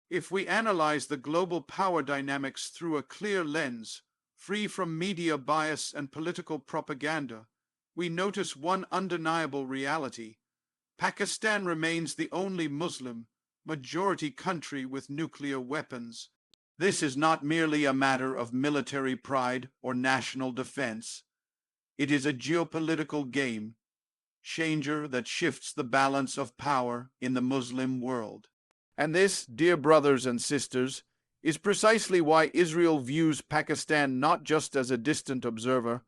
If we analyze the global power dynamics through a clear lens, free from media bias and political propaganda, we notice one undeniable reality. Pakistan remains the only Muslim majority country with nuclear weapons. This is not merely a matter of military pride or national defense. It is a geopolitical game changer that shifts the balance of power in the Muslim world. And this, dear brothers and sisters, is precisely why Israel views Pakistan not just as a distant observer,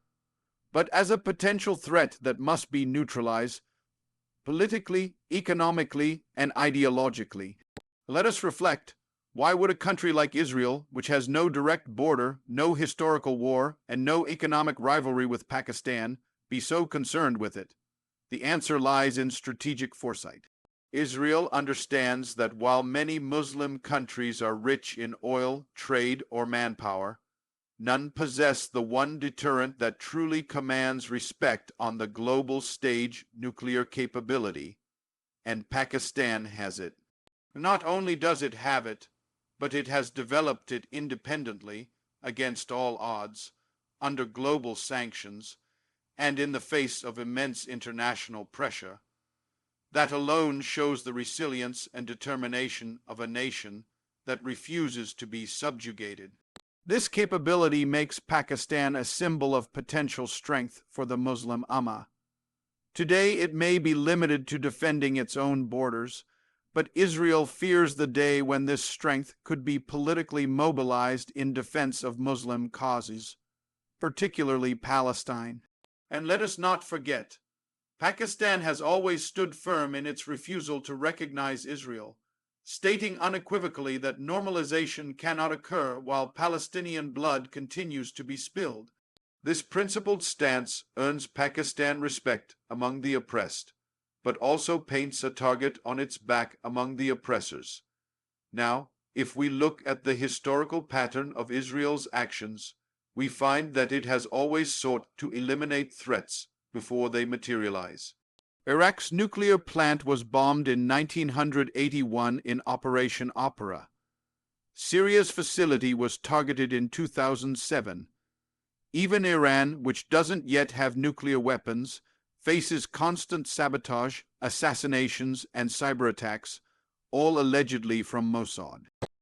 but as a potential threat that must be neutralized politically, economically, and ideologically. Let us reflect. Why would a country like Israel, which has no direct border, no historical war, and no economic rivalry with Pakistan, be so concerned with it? The answer lies in strategic foresight. Israel understands that while many Muslim countries are rich in oil, trade, or manpower, none possess the one deterrent that truly commands respect on the global stage: nuclear capability, and Pakistan has it. Not only does it have it, but it has developed it independently, against all odds, under global sanctions, and in the face of immense international pressure. That alone shows the resilience and determination of a nation that refuses to be subjugated. This capability makes Pakistan a symbol of potential strength for the Muslim Ummah. Today it may be limited to defending its own borders, but Israel fears the day when this strength could be politically mobilized in defense of Muslim causes, particularly Palestine. And let us not forget, Pakistan has always stood firm in its refusal to recognize Israel, stating unequivocally that normalization cannot occur while Palestinian blood continues to be spilled. This principled stance earns Pakistan respect among the oppressed, but also paints a target on its back among the oppressors. Now, if we look at the historical pattern of Israel's actions, we find that it has always sought to eliminate threats before they materialize. Iraq's nuclear plant was bombed in 1981 in Operation Opera. Syria's facility was targeted in 2007. Even Iran, which doesn't yet have nuclear weapons, faces constant sabotage, assassinations, and cyber attacks, all allegedly from Mossad.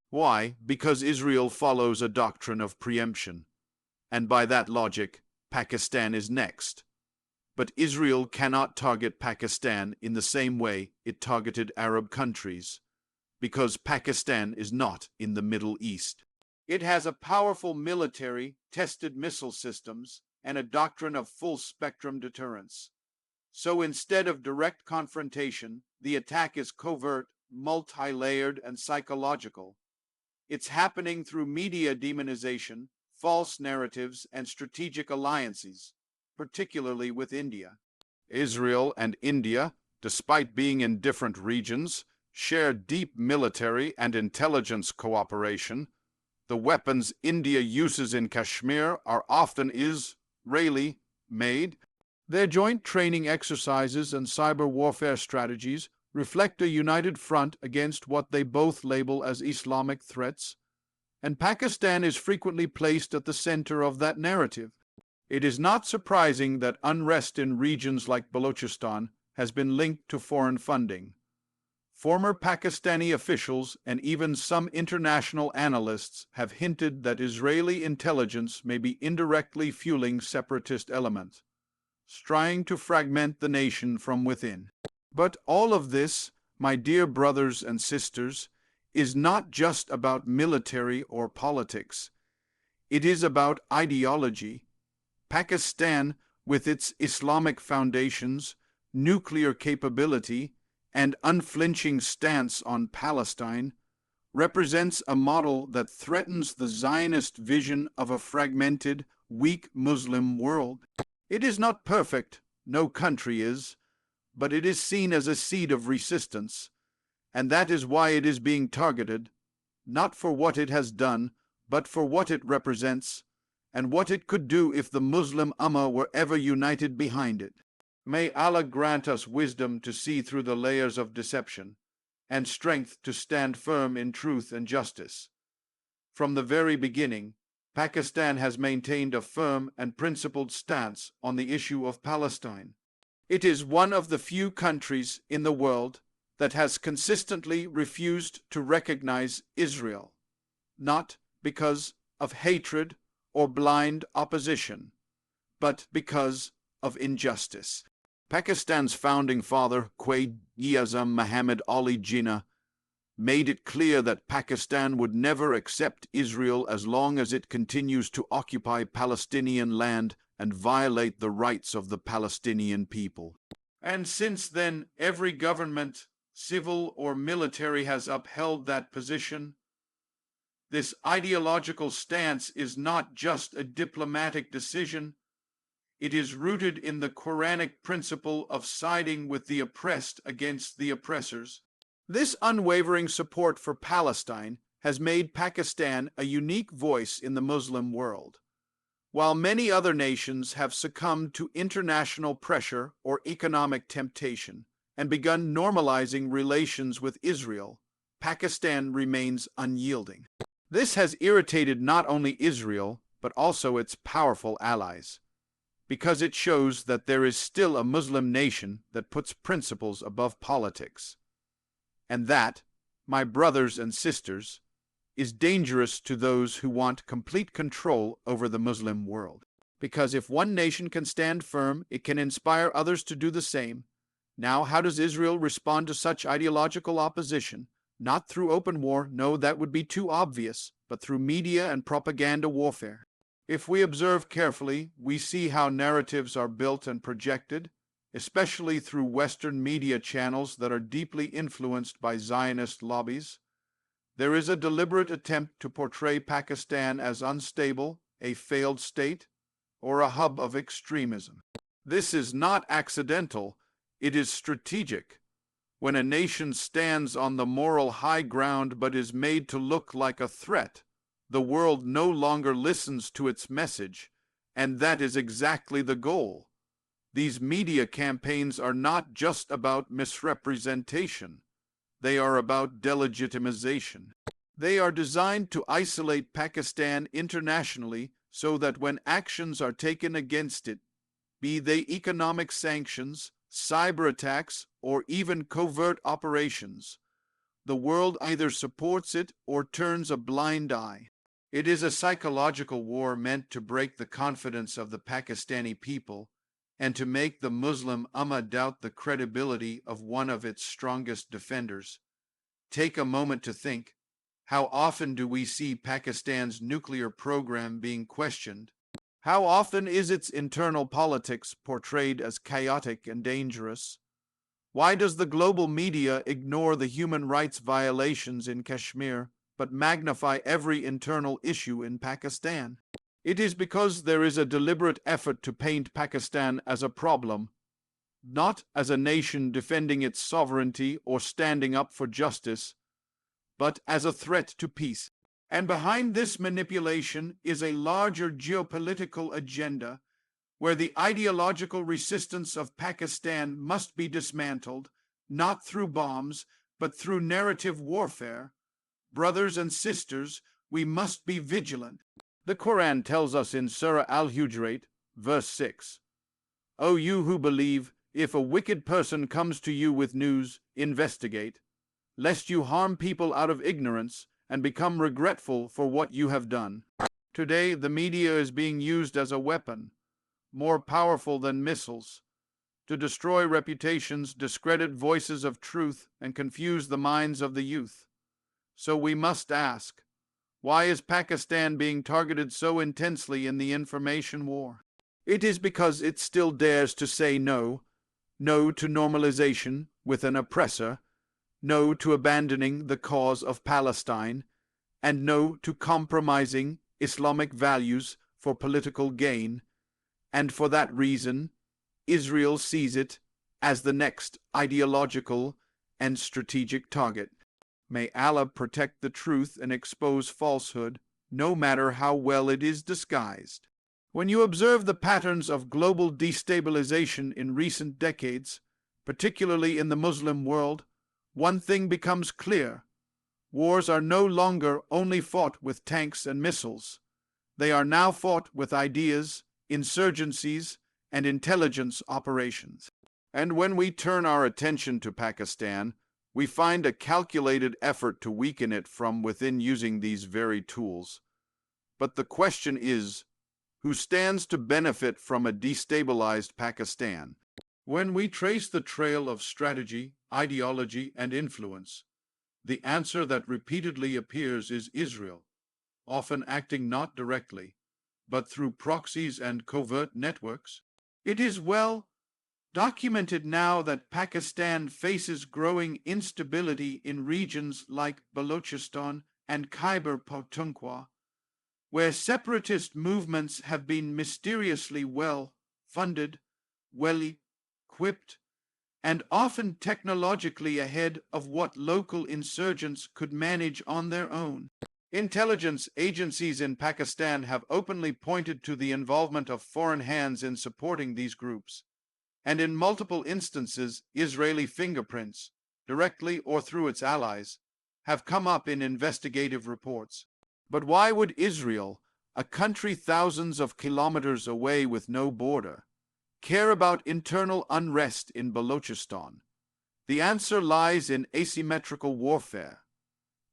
Why? Because Israel follows a doctrine of preemption. And by that logic, Pakistan is next. But Israel cannot target Pakistan in the same way it targeted Arab countries, because Pakistan is not in the Middle East. It has a powerful military, tested missile systems, and a doctrine of full-spectrum deterrence. So instead of direct confrontation, the attack is covert, multi-layered, and psychological. It's happening through media demonization, false narratives, and strategic alliances, particularly with India. Israel and India, despite being in different regions, share deep military and intelligence cooperation. The weapons India uses in Kashmir are often Israeli-made. Their joint training exercises and cyber warfare strategies reflect a united front against what they both label as Islamic threats, and Pakistan is frequently placed at the center of that narrative. It is not surprising that unrest in regions like Balochistan has been linked to foreign funding. Former Pakistani officials and even some international analysts have hinted that Israeli intelligence may be indirectly fueling separatist elements, trying to fragment the nation from within. But all of this, my dear brothers and sisters, is not just about military or politics. It is about ideology. Pakistan, with its Islamic foundations, nuclear capability, and unflinching stance on Palestine, represents a model that threatens the Zionist vision of a fragmented, weak Muslim world. It is not perfect, no country is, but it is seen as a seed of resistance, and that is why it is being targeted, not for what it has done, but for what it represents, and what it could do if the Muslim Ummah were ever united behind it. May Allah grant us wisdom to see through the layers of deception, and strength to stand firm in truth and justice. From the very beginning, Pakistan has maintained a firm and principled stance on the issue of Palestine. It is one of the few countries in the world that has consistently refused to recognize Israel, not because of hatred or blind opposition, but because of injustice. Pakistan's founding father, Quaid-e-Azam Muhammad Ali Jinnah, made it clear that Pakistan would never accept Israel as long as it continues to occupy Palestinian land and violate the rights of the Palestinian people. And since then, every government, civil or military, has upheld that position. This ideological stance is not just a diplomatic decision. It is rooted in the Quranic principle of siding with the oppressed against the oppressors. This unwavering support for Palestine has made Pakistan a unique voice in the Muslim world. While many other nations have succumbed to international pressure or economic temptation and begun normalizing relations with Israel, Pakistan remains unyielding. This has irritated not only Israel, but also its powerful allies, because it shows that there is still a Muslim nation that puts principles above politics. And that, my brothers and sisters, is dangerous to those who want complete control over the Muslim world. Because if one nation can stand firm, it can inspire others to do the same. Now, how does Israel respond to such ideological opposition? Not through open war, no, that would be too obvious, but through media and propaganda warfare. If we observe carefully, we see how narratives are built and projected, especially through Western media channels that are deeply influenced by Zionist lobbies. There is a deliberate attempt to portray Pakistan as unstable, a failed state, or a hub of extremism. This is not accidental, it is strategic. When a nation stands on the moral high ground but is made to look like a threat, the world no longer listens to its message, and that is exactly the goal. These media campaigns are not just about misrepresentation. They are about delegitimization. They are designed to isolate Pakistan internationally so that when actions are taken against it, be they economic sanctions, cyber attacks, or even covert operations, the world either supports it or turns a blind eye. It is a psychological war meant to break the confidence of the Pakistani people and to make the Muslim Ummah doubt the credibility of one of its strongest defenders. Take a moment to think, how often do we see Pakistan's nuclear program being questioned? How often is its internal politics portrayed as chaotic and dangerous? Why does the global media ignore the human rights violations in Kashmir, but magnify every internal issue in Pakistan? It is because there is a deliberate effort to paint Pakistan as a problem, not as a nation defending its sovereignty or standing up for justice, but as a threat to peace. And behind this manipulation is a larger geopolitical agenda where the ideological resistance of Pakistan must be dismantled, not through bombs, but through narrative warfare. Brothers and sisters, we must be vigilant. The Quran tells us in Surah Al-Hujurat, verse 6, O you who believe, if a wicked person comes to you with news, investigate, lest you harm people out of ignorance and become regretful for what you have done. Today, the media is being used as a weapon, more powerful than missiles, to destroy reputations, discredit voices of truth, and confuse the minds of the youth. So we must ask, why is Pakistan being targeted so intensely in the information war? It is because it still dares to say no, no to normalization with an oppressor, no to abandoning the cause of Palestine, and no to compromising Islamic values for political gain, and for that reason, Israel sees it as the next ideological and strategic target. May Allah protect the truth and expose falsehood, no matter how well it is disguised. When you observe the patterns of global destabilization in recent decades, particularly in the Muslim world, one thing becomes clear. Wars are no longer only fought with tanks and missiles. They are now fought with ideas, insurgencies, and intelligence operations. And when we turn our attention to Pakistan, we find a calculated effort to weaken it from within using these very tools. But the question is, who stands to benefit from a destabilized Pakistan? When we trace the trail of strategy, ideology, and influence, the answer that repeatedly appears is Israel, often acting not directly, but through proxies and covert networks. It is well documented now that Pakistan faces growing instability in regions like Balochistan and Khyber Pakhtunkhwa, where separatist movements have been mysteriously well-funded, well-equipped, and often technologically ahead of what local insurgents could manage on their own. Intelligence agencies in Pakistan have openly pointed to the involvement of foreign hands in supporting these groups, and in multiple instances, Israeli fingerprints, directly or through its allies, have come up in investigative reports. But why would Israel, a country thousands of kilometers away with no border, care about internal unrest in Balochistan? The answer lies in asymmetrical warfare.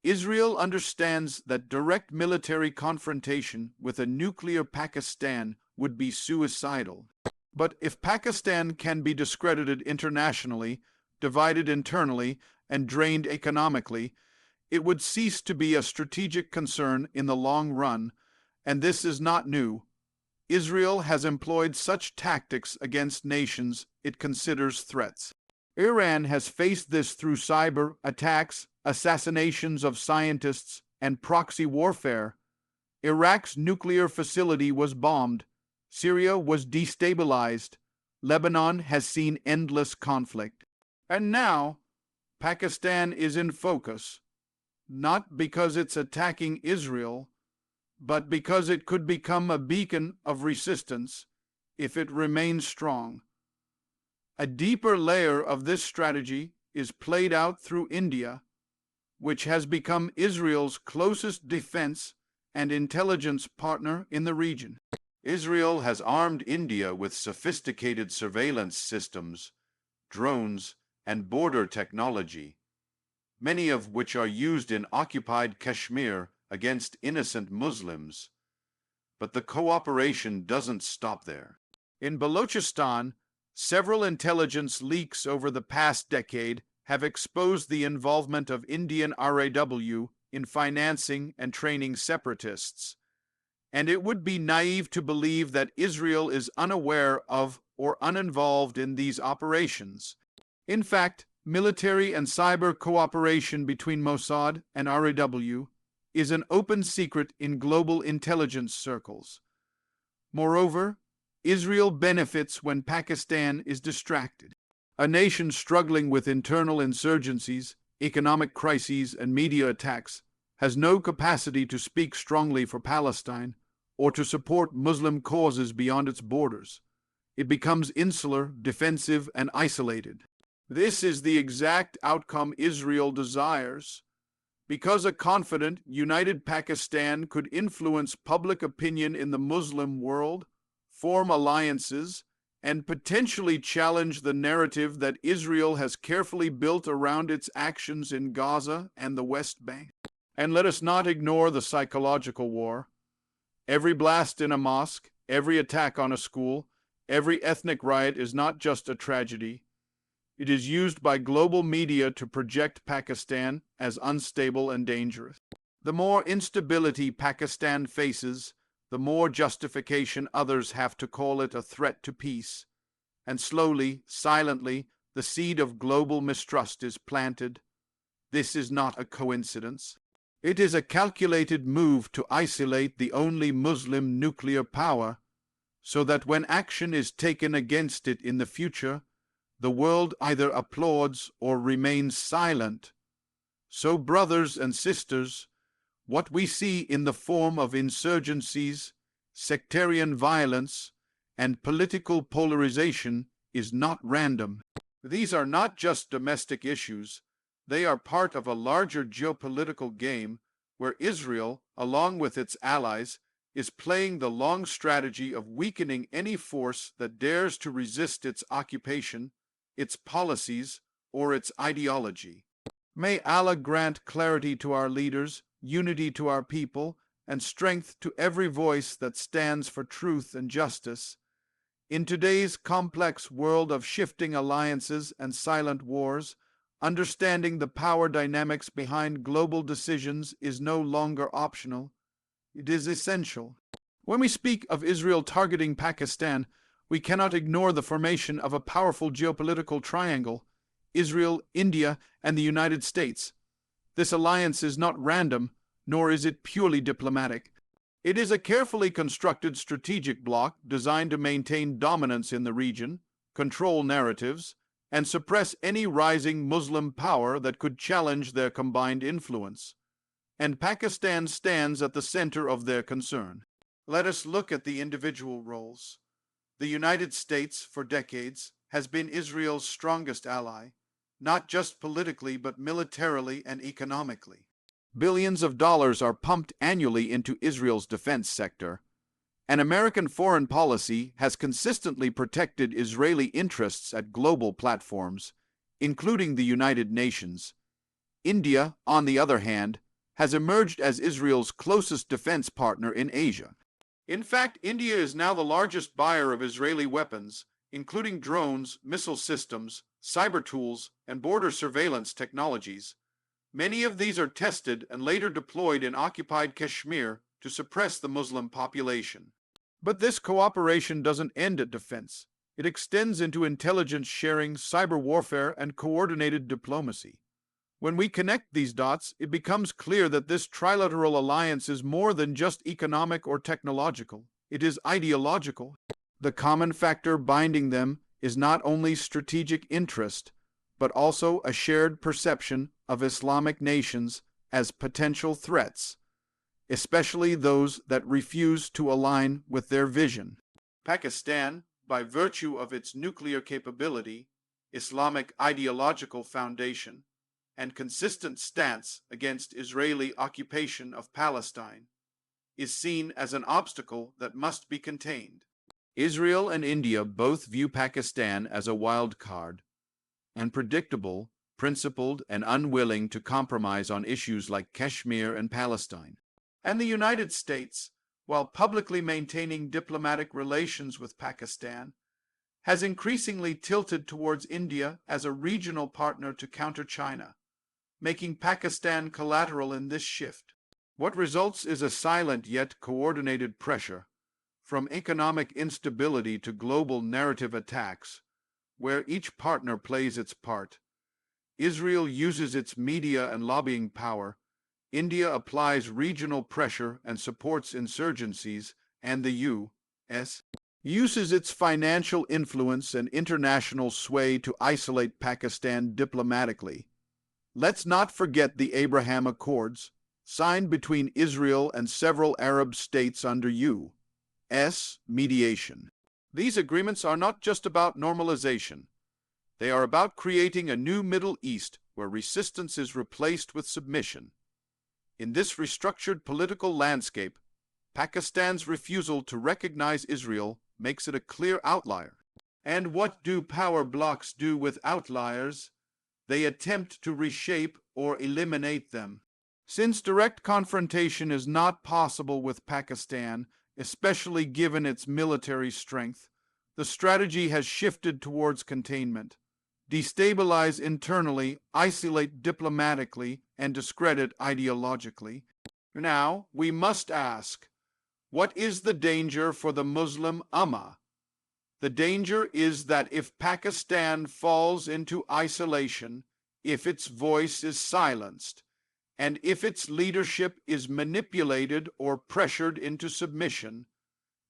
Israel understands that direct military confrontation with a nuclear Pakistan would be suicidal. But if Pakistan can be discredited internationally, divided internally, and drained economically, it would cease to be a strategic concern in the long run, and this is not new. Israel has employed such tactics against nations it considers threats. Iran has faced this through cyber attacks, assassinations of scientists, and proxy warfare. Iraq's nuclear facility was bombed. Syria was destabilized. Lebanon has seen endless conflict. And now, Pakistan is in focus, not because it's attacking Israel, but because it could become a beacon of resistance if it remains strong. A deeper layer of this strategy is played out through India, which has become Israel's closest defense and intelligence partner in the region. Israel has armed India with sophisticated surveillance systems, drones, and border technology, many of which are used in occupied Kashmir against innocent Muslims. But the cooperation doesn't stop there. In Balochistan, several intelligence leaks over the past decade have exposed the involvement of Indian RAW in financing and training separatists, and it would be naive to believe that Israel is unaware of or uninvolved in these operations. In fact, military and cyber cooperation between Mossad and RAW is an open secret in global intelligence circles. Moreover, Israel benefits when Pakistan is distracted. A nation struggling with internal insurgencies, economic crises, and media attacks has no capacity to speak strongly for Palestine or to support Muslim causes beyond its borders. It becomes insular, defensive, and isolated. This is the exact outcome Israel desires. Because a confident, united Pakistan could influence public opinion in the Muslim world, form alliances, and potentially challenge the narrative that Israel has carefully built around its actions in Gaza and the West Bank. And let us not ignore the psychological war. Every blast in a mosque, every attack on a school, every ethnic riot is not just a tragedy. It is used by global media to project Pakistan as unstable and dangerous. The more instability Pakistan faces, the more justification others have to call it a threat to peace. And slowly, silently, the seed of global mistrust is planted. This is not a coincidence. It is a calculated move to isolate the only Muslim nuclear power, so that when action is taken against it in the future, the world either applauds or remains silent. So, brothers and sisters, what we see in the form of insurgencies, sectarian violence, and political polarization is not random. These are not just domestic issues. They are part of a larger geopolitical game where Israel, along with its allies, is playing the long strategy of weakening any force that dares to resist its occupation, its policies, or its ideology. May Allah grant clarity to our leaders, unity to our people, and strength to every voice that stands for truth and justice. In today's complex world of shifting alliances and silent wars, understanding the power dynamics behind global decisions is no longer optional. It is essential. When we speak of Israel targeting Pakistan, we cannot ignore the formation of a powerful geopolitical triangle: Israel, India, and the United States. This alliance is not random, nor is it purely diplomatic. It is a carefully constructed strategic bloc designed to maintain dominance in the region, control narratives, and suppress any rising Muslim power that could challenge their combined influence. And Pakistan stands at the center of their concern. Let us look at the individual roles. The United States, for decades, has been Israel's strongest ally, not just politically but militarily and economically. Billions of dollars are pumped annually into Israel's defense sector, and American foreign policy has consistently protected Israeli interests at global platforms, including the United Nations. India, on the other hand, has emerged as Israel's closest defense partner in Asia. In fact, India is now the largest buyer of Israeli weapons, including drones, missile systems, cyber tools, and border surveillance technologies. Many of these are tested and later deployed in occupied Kashmir to suppress the Muslim population. But this cooperation doesn't end at defense. It extends into intelligence sharing, cyber warfare, and coordinated diplomacy. When we connect these dots, it becomes clear that this trilateral alliance is more than just economic or technological. It is ideological. The common factor binding them is not only strategic interest, but also a shared perception of Islamic nations as potential threats, especially those that refuse to align with their vision. Pakistan, by virtue of its nuclear capability, Islamic ideological foundation, and consistent stance against Israeli occupation of Palestine, is seen as an obstacle that must be contained. Israel and India both view Pakistan as a wild card, unpredictable, principled, and unwilling to compromise on issues like Kashmir and Palestine. And the United States, while publicly maintaining diplomatic relations with Pakistan, has increasingly tilted towards India as a regional partner to counter China, making Pakistan collateral in this shift. What results is a silent yet coordinated pressure, from economic instability to global narrative attacks, where each partner plays its part. Israel uses its media and lobbying power, India applies regional pressure and supports insurgencies, and the U.S. uses its financial influence and international sway to isolate Pakistan diplomatically. Let's not forget the Abraham Accords, signed between Israel and several Arab states under U.S. mediation. These agreements are not just about normalization. They are about creating a new Middle East where resistance is replaced with submission. In this restructured political landscape, Pakistan's refusal to recognize Israel makes it a clear outlier. And what do power blocs do with outliers? They attempt to reshape or eliminate them. Since direct confrontation is not possible with Pakistan, especially given its military strength, the strategy has shifted towards containment. Destabilize internally, isolate diplomatically, and discredit ideologically. Now, we must ask, what is the danger for the Muslim Ummah? The danger is that if Pakistan falls into isolation, if its voice is silenced, and if its leadership is manipulated or pressured into submission,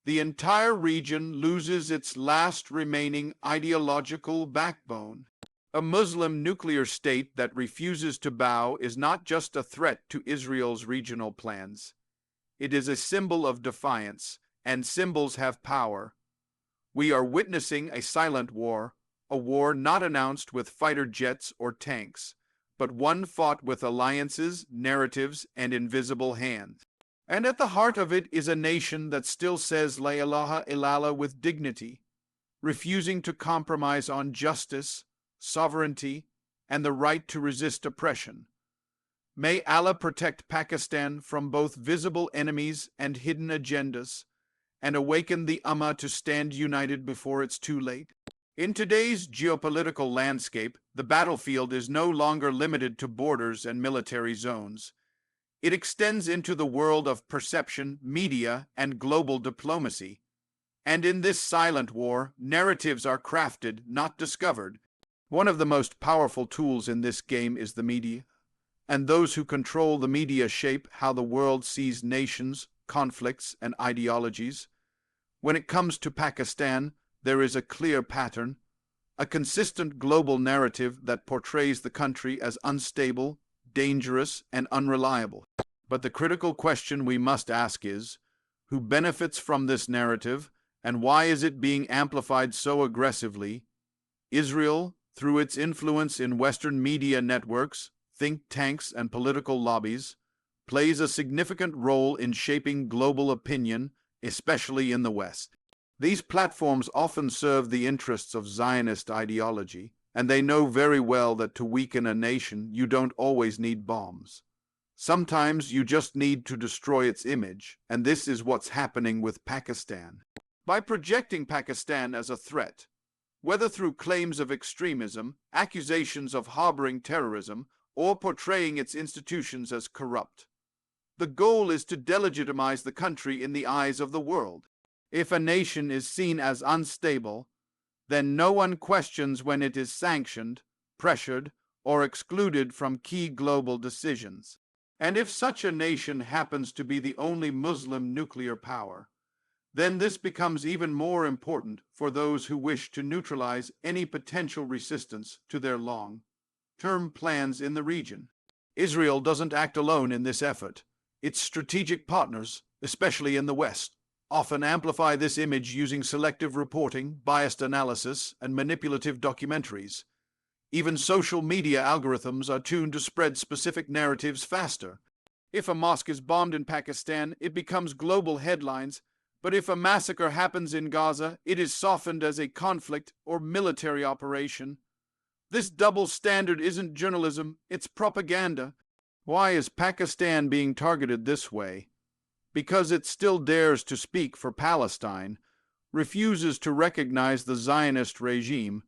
the entire region loses its last remaining ideological backbone. A Muslim nuclear state that refuses to bow is not just a threat to Israel's regional plans. It is a symbol of defiance, and symbols have power. We are witnessing a silent war, a war not announced with fighter jets or tanks, but one fought with alliances, narratives, and invisible hands. And at the heart of it is a nation that still says La ilaha illallah with dignity, refusing to compromise on justice, sovereignty, and the right to resist oppression. May Allah protect Pakistan from both visible enemies and hidden agendas, and awaken the Ummah to stand united before it's too late. In today's geopolitical landscape, the battlefield is no longer limited to borders and military zones. It extends into the world of perception, media, and global diplomacy. And in this silent war, narratives are crafted, not discovered. One of the most powerful tools in this game is the media, and those who control the media shape how the world sees nations, conflicts, and ideologies. When it comes to Pakistan, there is a clear pattern, a consistent global narrative that portrays the country as unstable, dangerous, and unreliable. But the critical question we must ask is, who benefits from this narrative, and why is it being amplified so aggressively? Israel, through its influence in Western media networks, think tanks, and political lobbies, plays a significant role in shaping global opinion, especially in the West. These platforms often serve the interests of Zionist ideology, and they know very well that to weaken a nation, you don't always need bombs. Sometimes you just need to destroy its image, and this is what's happening with Pakistan. By projecting Pakistan as a threat, whether through claims of extremism, accusations of harboring terrorism, or portraying its institutions as corrupt, the goal is to delegitimize the country in the eyes of the world. If a nation is seen as unstable, then no one questions when it is sanctioned, pressured, or excluded from key global decisions. And if such a nation happens to be the only Muslim nuclear power, then this becomes even more important for those who wish to neutralize any potential resistance to their long-term plans in the region. Israel doesn't act alone in this effort. Its strategic partners, especially in the West, often amplify this image using selective reporting, biased analysis, and manipulative documentaries. Even social media algorithms are tuned to spread specific narratives faster. If a mosque is bombed in Pakistan, it becomes global headlines, but if a massacre happens in Gaza, it is softened as a conflict or military operation. This double standard isn't journalism, it's propaganda. Why is Pakistan being targeted this way? Because it still dares to speak for Palestine, refuses to recognize the Zionist regime,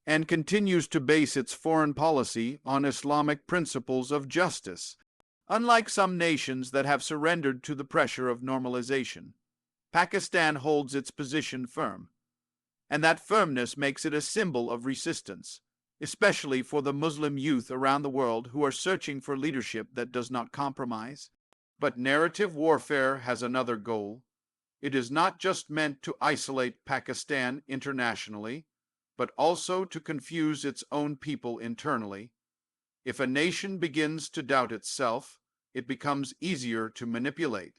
and continues to base its foreign policy on Islamic principles of justice. Unlike some nations that have surrendered to the pressure of normalization, Pakistan holds its position firm, and that firmness makes it a symbol of resistance, especially for the Muslim youth around the world who are searching for leadership that does not compromise. But narrative warfare has another goal. It is not just meant to isolate Pakistan internationally, but also to confuse its own people internally. If a nation begins to doubt itself, it becomes easier to manipulate.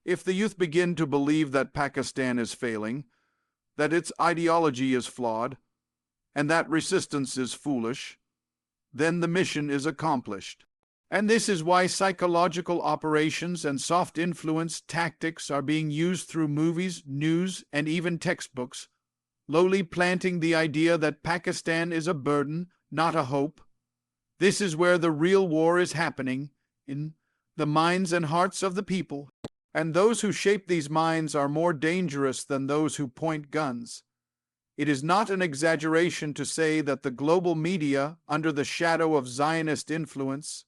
If the youth begin to believe that Pakistan is failing, that its ideology is flawed, and that resistance is foolish, then the mission is accomplished. And this is why psychological operations and soft influence tactics are being used through movies, news, and even textbooks, lowly planting the idea that Pakistan is a burden, not a hope. This is where the real war is happening, in the minds and hearts of the people. And those who shape these minds are more dangerous than those who point guns. It is not an exaggeration to say that the global media, under the shadow of Zionist influence,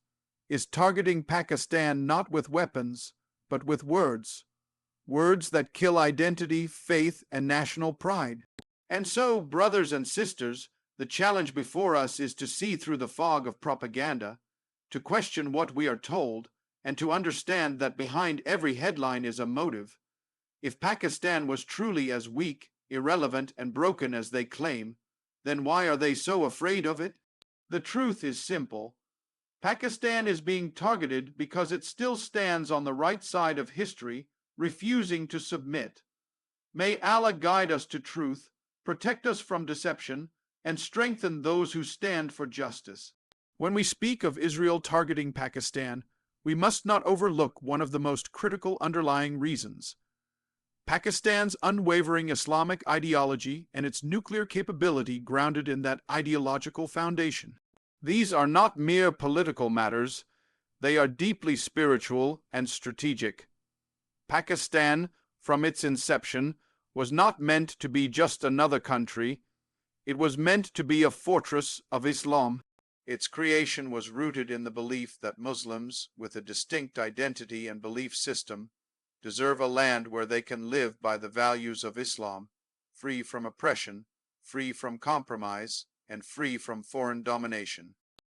is targeting Pakistan not with weapons, but with words. Words that kill identity, faith, and national pride. And so, brothers and sisters, the challenge before us is to see through the fog of propaganda, to question what we are told, and to understand that behind every headline is a motive. If Pakistan was truly as weak, irrelevant, and broken as they claim, then why are they so afraid of it? The truth is simple. Pakistan is being targeted because it still stands on the right side of history, refusing to submit. May Allah guide us to truth, protect us from deception, and strengthen those who stand for justice. When we speak of Israel targeting Pakistan, we must not overlook one of the most critical underlying reasons: Pakistan's unwavering Islamic ideology and its nuclear capability grounded in that ideological foundation. These are not mere political matters, they are deeply spiritual and strategic. Pakistan, from its inception, was not meant to be just another country. It was meant to be a fortress of Islam. Its creation was rooted in the belief that Muslims, with a distinct identity and belief system, deserve a land where they can live by the values of Islam, free from oppression, free from compromise, and free from foreign domination.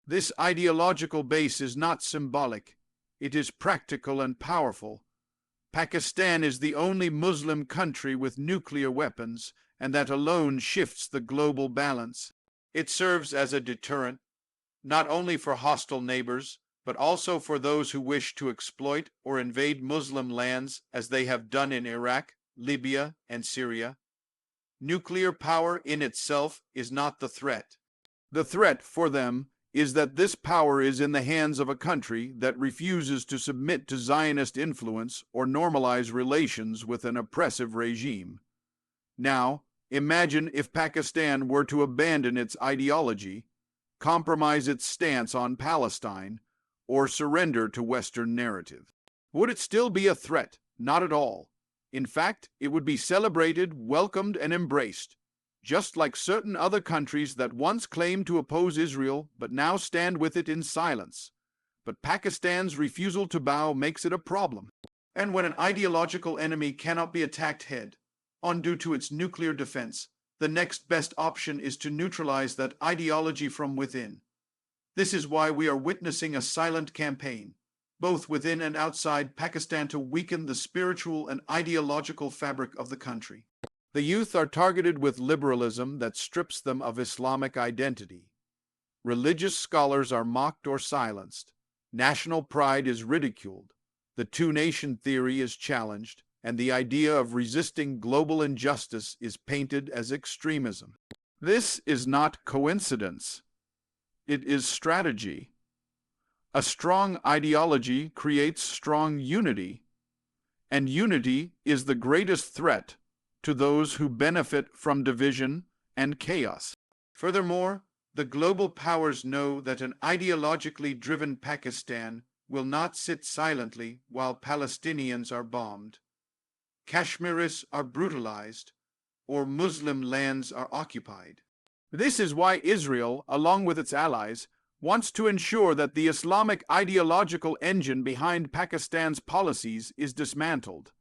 This ideological base is not symbolic. It is practical and powerful. Pakistan is the only Muslim country with nuclear weapons, and that alone shifts the global balance. It serves as a deterrent, not only for hostile neighbors, but also for those who wish to exploit or invade Muslim lands as they have done in Iraq, Libya, and Syria. Nuclear power in itself is not the threat. The threat for them is that this power is in the hands of a country that refuses to submit to Zionist influence or normalize relations with an oppressive regime. Now, imagine if Pakistan were to abandon its ideology, compromise its stance on Palestine, or surrender to Western narrative. Would it still be a threat? Not at all. In fact, it would be celebrated, welcomed, and embraced, just like certain other countries that once claimed to oppose Israel but now stand with it in silence. But Pakistan's refusal to bow makes it a problem. And when an ideological enemy cannot be attacked head-on due to its nuclear defense, the next best option is to neutralize that ideology from within. This is why we are witnessing a silent campaign, both within and outside Pakistan, to weaken the spiritual and ideological fabric of the country. The youth are targeted with liberalism that strips them of Islamic identity. Religious scholars are mocked or silenced. National pride is ridiculed. The two-nation theory is challenged, and the idea of resisting global injustice is painted as extremism. This is not coincidence. It is strategy. A strong ideology creates strong unity, and unity is the greatest threat to those who benefit from division and chaos. Furthermore, the global powers know that an ideologically driven Pakistan will not sit silently while Palestinians are bombed, Kashmiris are brutalized, or Muslim lands are occupied. This is why Israel, along with its allies, wants to ensure that the Islamic ideological engine behind Pakistan's policies is dismantled.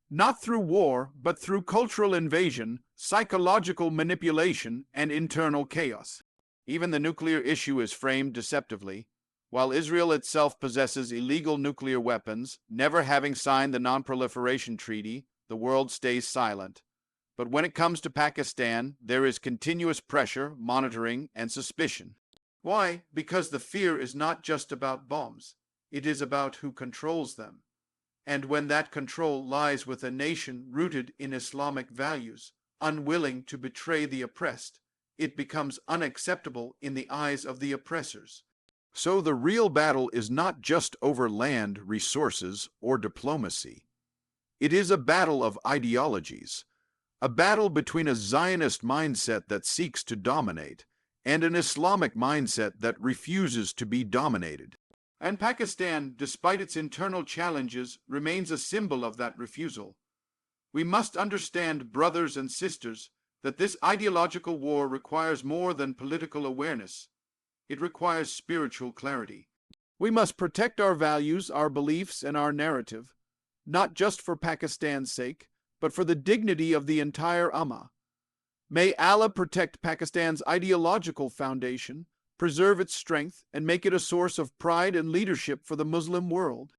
Not through war, but through cultural invasion, psychological manipulation, and internal chaos. Even the nuclear issue is framed deceptively. While Israel itself possesses illegal nuclear weapons, never having signed the Non-Proliferation Treaty, the world stays silent. But when it comes to Pakistan, there is continuous pressure, monitoring, and suspicion. Why? Because the fear is not just about bombs. It is about who controls them. And when that control lies with a nation rooted in Islamic values, unwilling to betray the oppressed, it becomes unacceptable in the eyes of the oppressors. So the real battle is not just over land, resources, or diplomacy. It is a battle of ideologies, a battle between a Zionist mindset that seeks to dominate and an Islamic mindset that refuses to be dominated. And Pakistan, despite its internal challenges, remains a symbol of that refusal. We must understand, brothers and sisters, that this ideological war requires more than political awareness. It requires spiritual clarity. We must protect our values, our beliefs, and our narrative, not just for Pakistan's sake, but for the dignity of the entire Ummah. May Allah protect Pakistan's ideological foundation, preserve its strength, and make it a source of pride and leadership for the Muslim world.